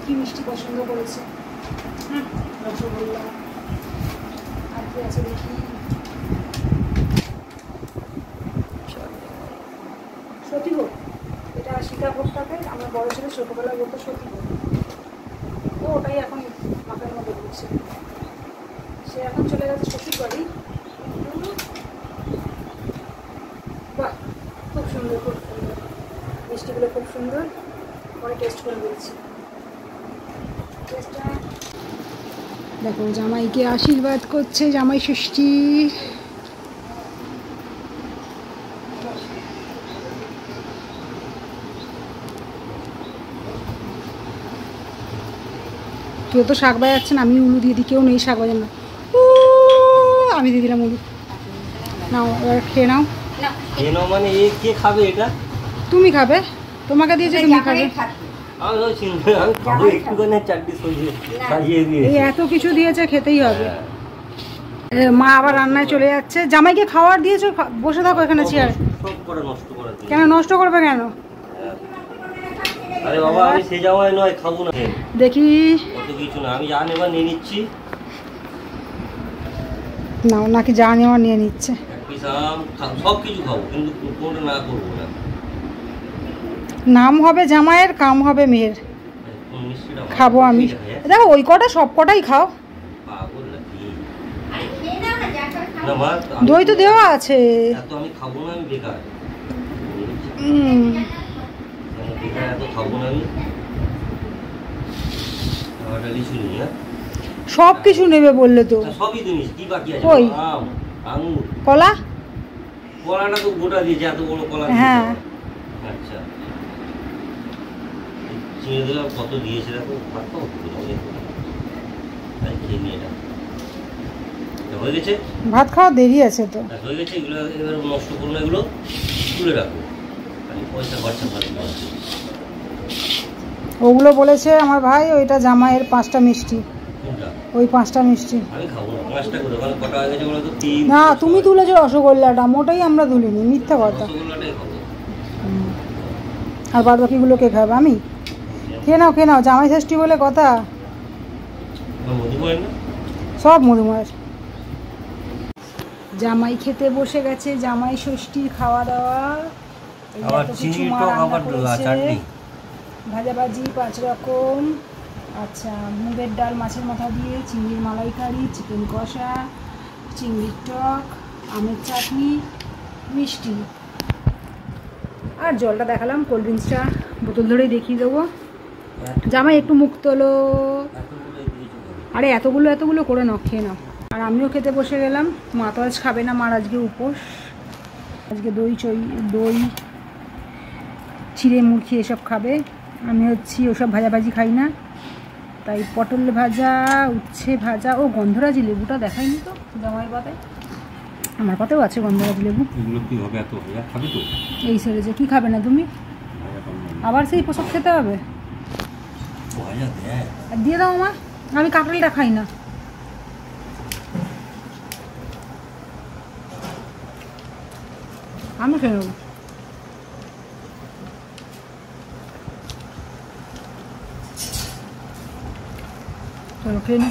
কি মিষ্টি পছন্দ করেছে। রসগোল্লা আর কি আছে দেখি। সতীভোগ, এটা সীতাভোগটাকে আমার বড় ছেলে ছোটবেলায় বলতো সতীভোগ। ও ওটাই এখন মাথার মধ্যে ঘুরছে। সে এখন চলে গেছে শ্বশুর বাড়ি। বাহ, খুব সুন্দর, খুব সুন্দর মিষ্টিগুলো, খুব সুন্দর। পরে টেস্ট করে বলছি। টেস্টটা দেখো, জামাইকে আশীর্বাদ করছে জামাই ষষ্ঠী। কেউ তো শাক বাজাচ্ছে না, আমি উলু দিয়ে দিই। কেউ নেই শাক বাজার না, আমি দিয়ে দিলাম উলু। নাও এবার খেয়ে নাও। মানে কে খাবে এটা? তুমি খাবে, তোমাকে দিয়েছে, তুমি খাবে। এই এত কিছু দিয়েছে, খেতেই হবে। মা আবার রান্নায় চলে যাচ্ছে। জামাইকে খাওয়ার দিয়েছো, বসে থাকো এখানে চেয়ারে। কেন নষ্ট করবে কেন? আরে বাবা, আমি সে জামাই নয়, খাবো না। দেখি কত কিছু না, আমি যা নেবার নিয়ে নিচ্ছি। নাও, নাকি যা নেওয়া নিয়ে নিচ্ছে। সব কিছু খাবো, কিন্তু কোনটা না করবো না। নাম হবে জামাইয়ের, কাম হবে মেয়ের। খাবো আমি। দেখো ওই কটা, সব কটাই খাও। দই তো দেওয়া আছে। আমি খাবো না, আমি বেকার। সব কিছু নেবে বললে তো। সবই জিনিস কি বাকি আছে? কই আঙুর, কলা? কলাটা তো গোটা দিয়েছে, এত বড় কলা। হ্যাঁ, আচ্ছা, চিনি দিলাম। কত দিয়েছে দেখো। হয়ে গেছে, ভাত খাওয়া দেরি আছে তো। হয়ে গেছে। এগুলো এবার নষ্ট করবো না, এগুলো তুলে রাখবো। পয়সা খরচা করে ওগুলো বলেছে আমার ভাই, ওইটা জামাইয়ের 5টা মিষ্টি। ওই 5টা মিষ্টি আমি খাবো না। 5টা করে কটা হয়ে গেছে বলো তো? না, তুমি তুলেছো রসগোল্লাটা, মোটেই আমরা তুলিনি, মিথ্যা কথা। রসগোল্লাটাই খাবো। আর বাদ বাকিগুলো কে খাবে? আমি। খেয়ে নাও, খেয়ে নাও, জামাই ষষ্ঠী বলে কথা। সব মধুময়ের। জামাই খেতে বসে গেছে, জামাই ষষ্ঠীর খাওয়া দাওয়া। ভাজাভাজি 5 রকম। আচ্ছা, মুগের ডাল মাছের মাথা দিয়ে, চিংড়ির মালাইকারি, চিকেন কষা, চিংড়ির টক, আমের চাটনি, মিষ্টি। আর জলটা দেখালাম, কোল্ড ড্রিঙ্কসটা বোতল ধরেই দেখিয়ে দেবো। জামাই একটু মুখ তোলো। আরে এতগুলো করে নাও, খেয়ে নাও। আর আমিও খেতে বসে গেলাম। মা তো আজ খাবে না, মার আজকে উপোস। আজকে দই চিড়ে মুরগি এসব খাবে। আমি হচ্ছি ওসব ভাজাভাজি খাই না, তাই পটল ভাজা, উচ্ছে ভাজা। ও গন্ধরাজি লেবুটা দেখাইনি তো জামাই পাতায়। আমার পাতেও আছে গন্ধরাজি লেবু। এই সেরেছে। কি খাবে না তুমি? আবার সেই পোশাক খেতে হবে? দিয়ে দাও আমার, আমি কাঁকড়ালটা খাই না। আমি খেয়ে নেবো। চলো খেয়ে নি।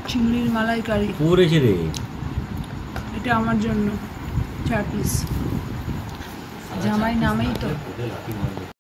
চিংড়ির মালাইকারি করেছে রে, এটা আমার জন্য 4 পিস। জামাই নামেই তো।